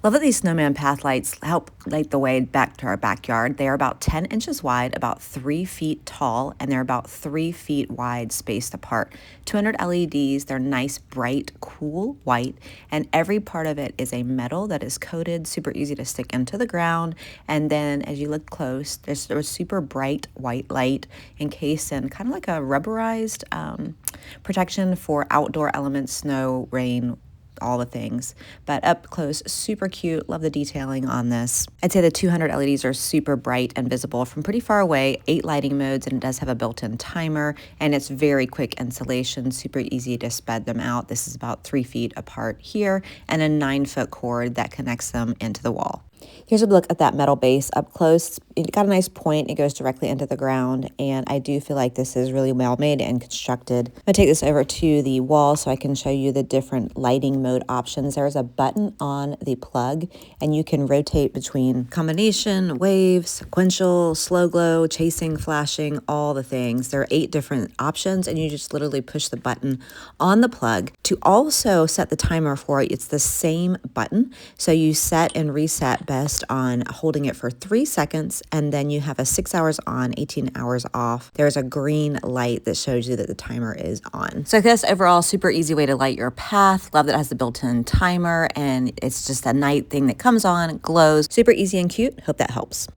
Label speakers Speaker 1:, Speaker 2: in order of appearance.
Speaker 1: Love that these snowman path lights help light the way back to our backyard. They are about 10 inches wide, about 3 feet tall, and they're about 3 feet wide spaced apart. 200 LEDs, they're nice, bright, cool white, and every part of it is a metal that is coated, super easy to stick into the ground. And then as you look close, there's a super bright white light encased in kind of like a rubberized protection for outdoor elements, snow, rain, all the things. But up close, super cute. Love the detailing on this. I'd say the 200 LEDs are super bright and visible from pretty far away. 8 lighting modes, and it does have a built-in timer, and it's very quick installation, super easy to spread them out. This is about 3 feet apart here, and a 9-foot cord that connects them into the wall. Here's a look at that metal base up close. It got a nice point. It goes directly into the ground, and I do feel like this is really well made and constructed. I'm going to take this over to the wall so I can show you the different lighting mode options. There's a button on the plug, and you can rotate between combination, wave, sequential, slow glow, chasing, flashing, all the things. There are 8 different options, and you just literally push the button on the plug. To also set the timer for it, it's the same button. So you set and reset best on holding it for 3 seconds, and then you have a 6 hours on, 18 hours off. There's a green light that shows you that the timer is on. So I guess overall, super easy way to light your path. Love that it has the built-in timer, and it's just a night thing that comes on, glows. Super easy and cute. Hope that helps.